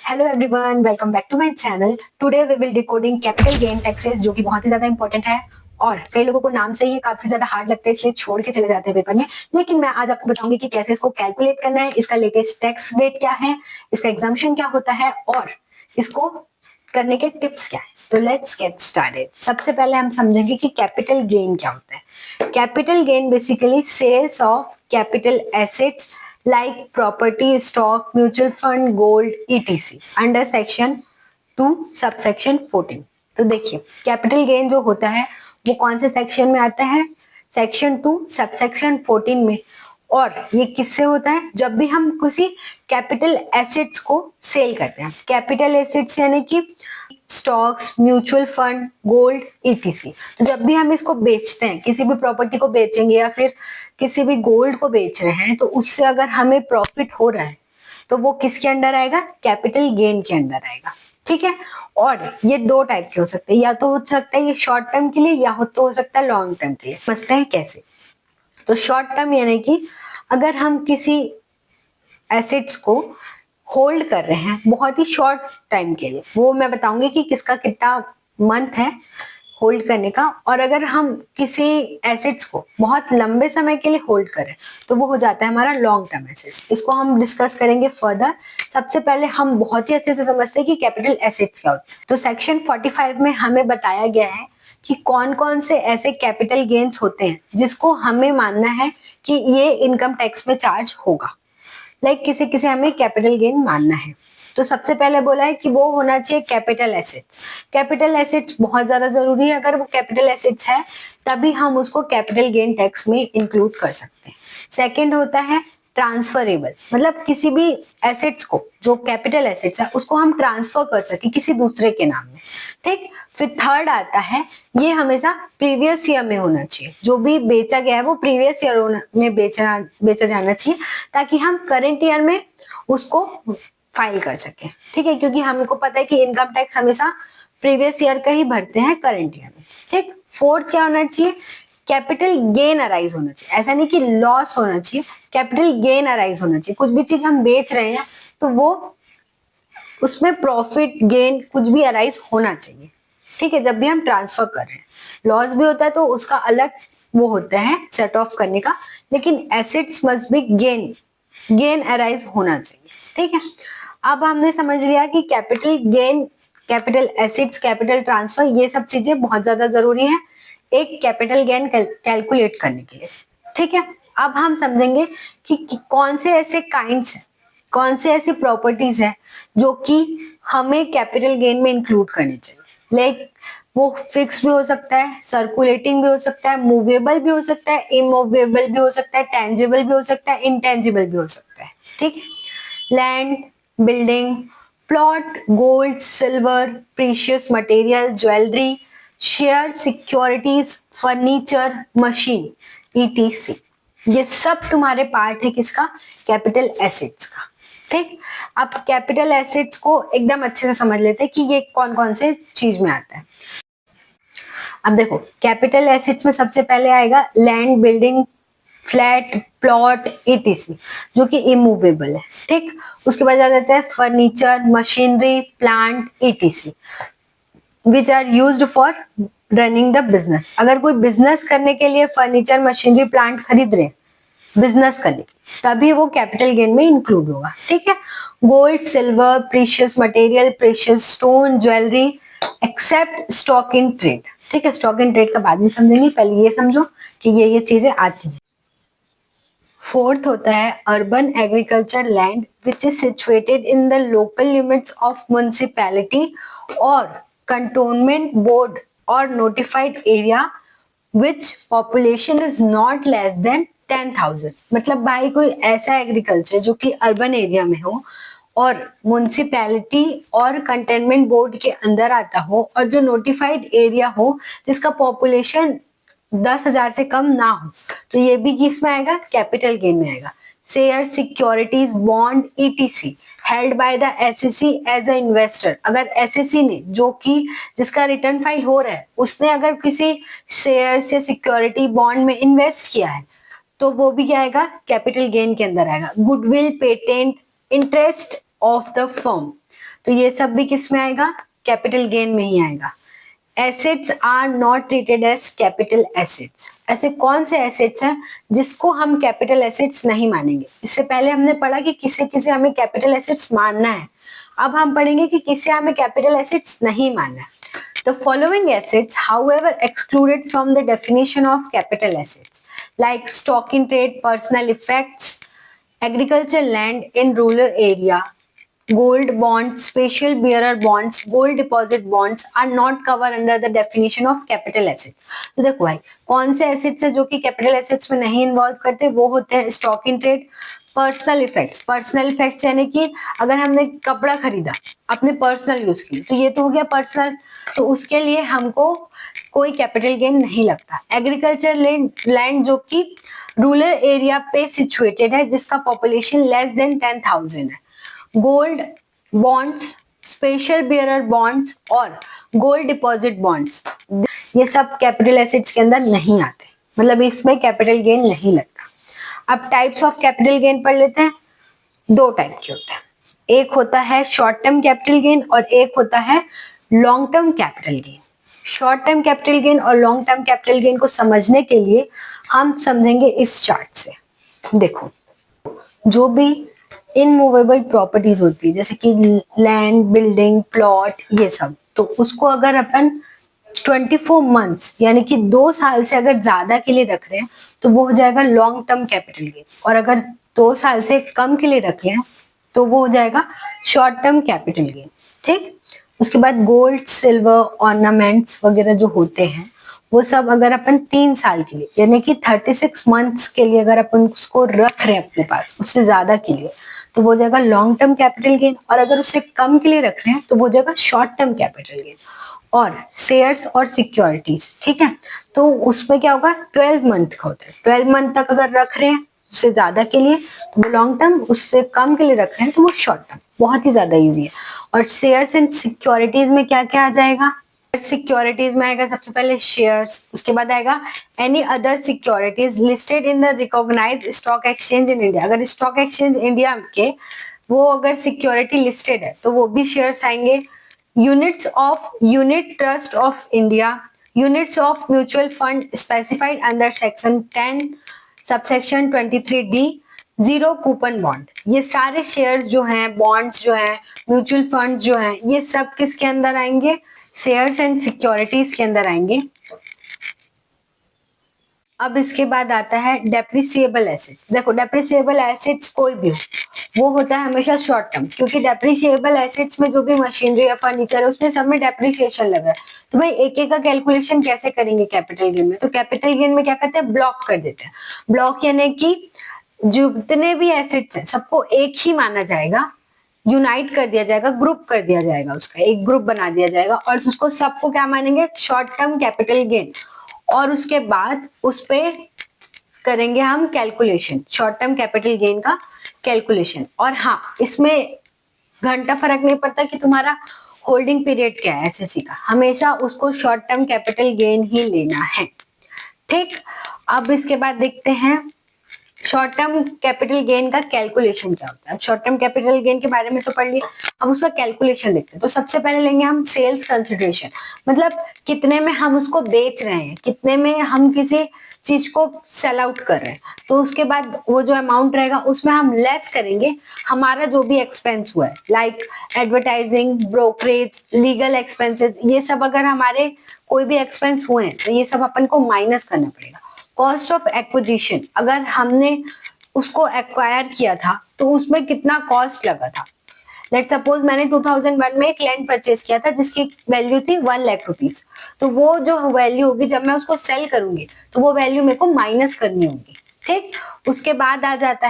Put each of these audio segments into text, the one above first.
Hello everyone, welcome back to my channel. Today we will decoding capital gain taxes, जो कि बहुत ही ज्यादा important है और कई लोगों को नाम से ही काफी ज्यादा हार्ड लगता है, इसलिए छोड़ के चले जाते हैं पेपर में। लेकिन मैं आज आपको बताऊंगी कि कैसे इसको कैलकुलेट करना है, इसका लेटेस्ट टैक्स रेट क्या है, इसका एग्जाम्पशन क्या होता है और इसको करने के टिप्स क्या है। तो लेट्स गेट स्टार्टेड। सबसे पहले हम समझेंगे कि कैपिटल गेन क्या होता है। Capital gain basically sales of capital assets like property, stock, mutual fund, gold, etc. Under section 2 subsection 14। तो देखिए कैपिटल गेन जो होता है वो कौन से सेक्शन में आता है, सेक्शन 2 सबसेक्शन 14 में। और ये किससे होता है, जब भी हम किसी कैपिटल एसेट्स को सेल करते हैं। कैपिटल एसेट्स यानी कि stocks, mutual fund, gold, etc. तो जब भी हम इसको बेचते हैं, किसी भी प्रॉपर्टी को बेचेंगे या फिर किसी भी गोल्ड को बेच रहे हैं, तो उससे अगर हमें प्रॉफिट हो रहा है तो वो किसके अंडर आएगा, कैपिटल गेन के अंदर आएगा। ठीक है। और ये दो टाइप के हो सकते हैं, या तो हो सकता है ये शॉर्ट टर्म के लिए या हो सकता है लॉन्ग टर्म के लिए। समझते हैं कैसे। तो शॉर्ट टर्म यानी कि अगर हम किसी एसेट्स को होल्ड कर रहे हैं बहुत ही शॉर्ट टाइम के लिए, वो मैं बताऊंगी कि किसका कितना मंथ है होल्ड करने का। और अगर हम किसी एसेट्स को बहुत लंबे समय के लिए होल्ड करें तो वो हो जाता है हमारा लॉन्ग टर्म एसेट्स। इसको हम डिस्कस करेंगे फर्दर। सबसे पहले हम बहुत ही अच्छे से समझते हैं कि कैपिटल एसेट्स क्या होता है। तो सेक्शन 45 में हमें बताया गया है कि कौन कौन से ऐसे कैपिटल गेन्स होते हैं जिसको हमें मानना है कि ये इनकम टैक्स में चार्ज होगा। किसे किसे हमें कैपिटल गेन मानना है। तो सबसे पहले बोला है कि वो होना चाहिए कैपिटल एसेट्स। कैपिटल एसेट्स बहुत ज्यादा जरूरी है। अगर वो कैपिटल एसेट्स है तभी हम उसको कैपिटल गेन टैक्स में इंक्लूड कर सकते हैं। सेकंड होता है ट्रांसफरेबल, मतलब किसी भी एसेट्स को, जो कैपिटल एसेट्स है उसको हम ट्रांसफर कर सके किसी दूसरे के नाम में। ठीक। फिर थर्ड आता है, ये हमेशा प्रीवियस ईयर में होना चाहिए। जो भी बेचा गया है वो प्रीवियस ईयर में बेचा जाना चाहिए, ताकि हम करंट ईयर में उसको फाइल कर सके। ठीक है, क्योंकि हमको पता है कि इनकम टैक्स हमेशा प्रीवियस ईयर का ही भरते हैं करंट ईयर में। ठीक। फोर्थ क्या होना चाहिए, कैपिटल गेन अराइज होना चाहिए। ऐसा नहीं कि लॉस होना चाहिए, कैपिटल गेन अराइज होना चाहिए। कुछ भी चीज हम बेच रहे हैं तो वो उसमें प्रॉफिट गेन कुछ भी अराइज होना चाहिए। ठीक है, जब भी हम ट्रांसफर कर रहे हैं। लॉस भी होता है तो उसका अलग वो होता है सेट ऑफ करने का, लेकिन assets must be gain arise होना चाहिए। ठीक है। अब हमने समझ लिया कि capital gain, capital assets, capital transfer, ये सब चीजें बहुत ज्यादा जरूरी है एक कैपिटल गेन कैलकुलेट करने के लिए। ठीक है। अब हम समझेंगे कि कौन से ऐसे काइंड्स हैं, कौन से ऐसी प्रॉपर्टीज है जो कि हमें कैपिटल गेन में इंक्लूड करनी चाहिए। वो फिक्स भी हो सकता है, सर्कुलेटिंग भी हो सकता है, मूवेबल भी हो सकता है, इमूवेबल भी हो सकता है, टेंजिबल भी हो सकता है, इंटेंजिबल भी हो सकता है। ठीक है। Land, building, plot, gold, silver, precious material, jewellery, share, securities, furniture, machine, etc. ये सब तुम्हारे पार्ट है किसका, कैपिटल एसेट्स का। ठीक। अब कैपिटल एसेट्स को एकदम अच्छे से समझ लेते हैं कि ये कौन कौन से चीज में आता है। अब देखो कैपिटल एसेट्स में सबसे पहले आएगा land, building, flat, plot, etc, जो कि इमूवेबल है। ठीक। उसके बाद आ जाता है furniture, machinery, plant, etc, which are used for running the business. अगर कोई बिजनेस करने के लिए फर्नीचर, मशीनरी, प्लांट खरीद रहे, बिजनेस करने की, तभी वो कैपिटल गेन में इंक्लूड होगा। ठीक है। Gold, silver, precious material, precious stone, jewellery, except stock in trade. ठीक है, स्टॉक इन ट्रेड का बाद में समझेंगे, पहले ये समझो कि ये चीजें आती हैं। फोर्थ होता है urban agriculture land which is situated in the local limits of municipality और कंटोनमेंट बोर्ड और notified area which population is not less than 10,000। मतलब भाई कोई ऐसा एग्रीकल्चर जो कि अर्बन एरिया में हो और म्युनिसिपैलिटी और कंटेनमेंट बोर्ड के अंदर आता हो और जो नोटिफाइड एरिया हो जिसका पॉपुलेशन 10,000 से कम ना हो, तो ये भी किसमें आएगा, कैपिटल गेन में आएगा। Share, securities, bond, etc held by the SSC as a investor. अगर एसएससी ने, जो कि जिसका रिटर्न फाइल हो रहा है, उसने अगर किसी शेयर या सिक्योरिटी, बॉन्ड में इन्वेस्ट किया है तो वो भी क्या आएगा, कैपिटल गेन के अंदर आएगा। Goodwill, patent, interest of the firm, तो ये सब भी किस में आएगा, कैपिटल गेन में ही आएगा। Assets are not treated as capital assets, ऐसे कौन से एसेट्स हैं जिसको हम कैपिटल एसेट्स नहीं मानेंगे। इससे पहले हमने पढ़ा कि किसे किसे हमें कैपिटल एसेट्स मानना है, अब हम पढ़ेंगे कि किसे हमें कैपिटल एसेट्स नहीं मानना है। The following assets, however, excluded from the definition of capital assets, like stock in trade, personal effects, agriculture land in rural area, gold bonds, special bearer bonds, gold deposit bonds are not covered under the definition of capital assets. तो देखो भाई, कौन से assets है जो कि capital assets में नहीं involve करते, वो होते हैं stock in trade, personal effects. Personal effects यानी कि अगर हमने कपड़ा खरीदा अपने पर्सनल यूज के लिए, तो ये तो हो गया पर्सनल, तो उसके लिए हमको कोई कैपिटल गेन नहीं लगता। एग्रीकल्चर लैंड जो कि रूरल एरिया पे सिचुएटेड है, जिसका पॉपुलेशन लेस देन 10,000 है। Gold bonds, special bearer bonds और गोल्ड डिपॉजिट बॉन्ड्स, ये सब कैपिटल एसेट्स के अंदर नहीं आते, मतलब इसमें कैपिटल गेन नहीं लगता। अब टाइप्स ऑफ कैपिटल गेन पढ़ लेते हैं। दो टाइप के होते हैं, एक होता है शॉर्ट टर्म कैपिटल गेन और एक होता है long term capital gain. Short term capital gain और लॉन्ग टर्म कैपिटल गेन को समझने के लिए हम समझेंगे इस चार्ट से। देखो, जो भी इनमूवेबल प्रॉपर्टीज होती है जैसे कि लैंड, बिल्डिंग, प्लॉट, ये सब, तो उसको अगर अपन 24 मंथ्स यानी कि 2 साल से अगर ज्यादा के लिए रख रहे हैं तो वो हो जाएगा लॉन्ग टर्म कैपिटल गेन, और अगर 2 साल से कम के लिए रख रहे हैं तो वो हो जाएगा शॉर्ट टर्म कैपिटल गेन। ठीक, उसके बाद गोल्ड, सिल्वर, ऑर्नामेंट्स वगैरह जो होते हैं वो सब अगर अपन 3 साल के लिए यानी कि 36 मंथ्स के लिए अगर अपन उसको रख रहे हैं अपने पास, उससे ज्यादा के लिए, तो वो हो जाएगा लॉन्ग टर्म कैपिटल गेन, और अगर उससे कम के लिए रख रहे हैं तो वो हो जाएगा शॉर्ट टर्म कैपिटल गेन। और शेयर्स और सिक्योरिटीज, ठीक है, तो उसमें क्या होगा, 12 मंथ का होता है। 12 मंथ तक अगर रख रहे हैं उससे ज्यादा के लिए तो वो लॉन्ग टर्म, उससे कम के लिए रख रहे हैं तो वो शॉर्ट टर्म। बहुत ही ज्यादा इजी है। और शेयर्स एंड सिक्योरिटीज में क्या क्या आ जाएगा, सिक्योरिटीज में आएगा सबसे पहले शेयर्स, उसके बाद आएगा any other securities listed in the recognised stock exchange in India. अगर स्टॉक एक्सचेंज इंडिया के वो अगर सिक्योरिटी लिस्टेड है तो वो भी शेयर्स आएंगे। Units of unit trust of India, units of mutual fund specified under section 10 subsection 23D, zero coupon bond, ये सारे शेयर्स जो हैं, बॉन्ड्स जो हैं, म्यूचुअल फंड्स जो हैं, ये सब किसके अंदर आएंगे, शेयर्स एंड सिक्योरिटीज के अंदर आएंगे। अब इसके बाद आता है डेप्रिसिएबल एसेट्स। देखो, डेप्रिसिएबल एसेट्स कोई भी हो वो होता है हमेशा शॉर्ट टर्म, क्योंकि डेप्रिसिएबल एसेट्स में जो भी मशीनरी या फर्नीचर है उसमें सब में डेप्रिसिएशन लगा है। तो भाई एक एक का कैलकुलेशन कैसे करेंगे कैपिटल गेन में, तो कैपिटल गेन में क्या करते हैं, ब्लॉक कर देते हैं। ब्लॉक यानी कि जितने भी एसेट्स हैं सबको एक ही माना जाएगा, यूनाइट कर दिया जाएगा, ग्रुप कर दिया जाएगा, उसका एक ग्रुप बना दिया जाएगा और उसको सबको क्या मानेंगे, शॉर्ट टर्म कैपिटल गेन। और उसके बाद उस पे करेंगे हम calculation, short term capital gain का कैलकुलेशन। और हाँ, इसमें घंटा फर्क नहीं पड़ता कि तुम्हारा होल्डिंग पीरियड क्या है एसएससी का, हमेशा उसको शॉर्ट टर्म कैपिटल गेन ही लेना है। ठीक, अब इसके बाद देखते हैं शॉर्ट टर्म कैपिटल गेन का कैलकुलेशन क्या होता है। शॉर्ट टर्म कैपिटल गेन के बारे में तो पढ़ लिया, अब उसका कैलकुलेशन देखते हैं। तो सबसे पहले लेंगे हम सेल्स कंसिडरेशन, मतलब कितने में हम उसको बेच रहे हैं, कितने में हम किसी चीज को सेल आउट कर रहे हैं। तो उसके बाद वो जो अमाउंट रहेगा उसमें हम लेस करेंगे हमारा जो भी एक्सपेंस हुआ है, like advertising, brokerage, legal expenses, ये सब अगर हमारे कोई भी एक्सपेंस हुए हैं तो ये सब अपन को माइनस करना पड़ेगा। कॉस्ट ऑफ एक्विजिशन, अगर हमने उसको एक्वायर किया था तो उसमें कितना कॉस्ट लगा था। लेट सपोज मैंने 2001 में एक लैंड परचेज किया था जिसकी वैल्यू थी 1 लाख रुपीज, तो वो जो वैल्यू होगी जब मैं उसको सेल करूंगी तो वो वैल्यू मेरे को माइनस करनी होगी। ठीक, उसके बाद आता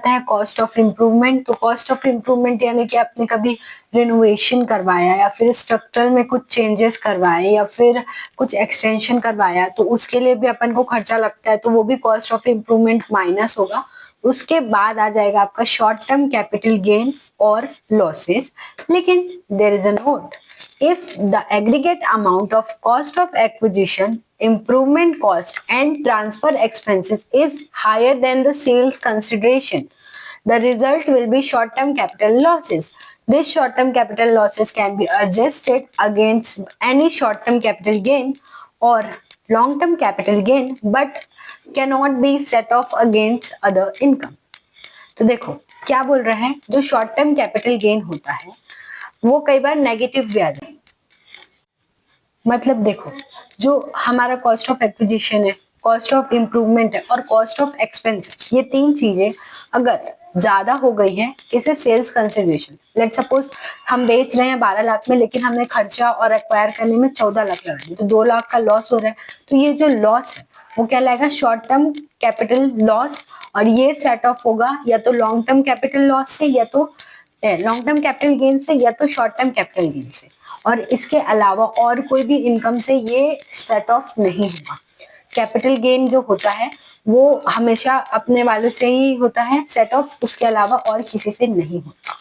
है कॉस्ट ऑफ इम्प्रूवमेंट। तो कॉस्ट ऑफ इम्प्रूवमेंट यानी कि आपने कभी रिनोवेशन करवाया या फिर स्ट्रक्चर में कुछ चेंजेस करवाए या फिर कुछ एक्सटेंशन करवाया, तो उसके लिए भी अपन को खर्चा लगता है, तो वो भी कॉस्ट ऑफ इम्प्रूवमेंट माइनस होगा। उसके बाद आ जाएगा आपका शॉर्ट टर्म कैपिटल गेन और लॉसेस। लेकिन there is a note, if the aggregate amount of cost of acquisition, improvement cost and transfer expenses is higher than the sales consideration, the result will be short-term capital losses. This short-term capital losses can be adjusted against any short-term capital gain or long-term capital gain, but cannot be set off against other income. तो देखो क्या बोल रहे हैं, जो short term capital gain होता है वो कई बार नेगेटिव भी आ जाए। मतलब देखो, जो हमारा कॉस्ट ऑफ एक्विजिशन है, कॉस्ट ऑफ इम्प्रूवमेंट है और कॉस्ट ऑफ एक्सपेंस है, ये तीन चीजें अगर ज्यादा हो गई है इसे सेल्स कंसिडरेशन, लेट सपोज हम बेच रहे हैं 12 लाख में, लेकिन हमने खर्चा और एक्वायर करने में 14 लाख लगा दिया, तो 2 लाख का लॉस हो रहा है। तो ये जो लॉस है वो क्या लाएगा, शॉर्ट टर्म कैपिटल लॉस, और ये सेट ऑफ होगा या तो लॉन्ग टर्म कैपिटल लॉस से, या तो लॉन्ग टर्म कैपिटल गेन से, या तो शॉर्ट टर्म कैपिटल गेन से, और इसके अलावा और कोई भी इनकम से ये सेट ऑफ नहीं होगा। कैपिटल गेन जो होता है वो हमेशा अपने वालों से ही होता है सेट ऑफ, उसके अलावा और किसी से नहीं होता।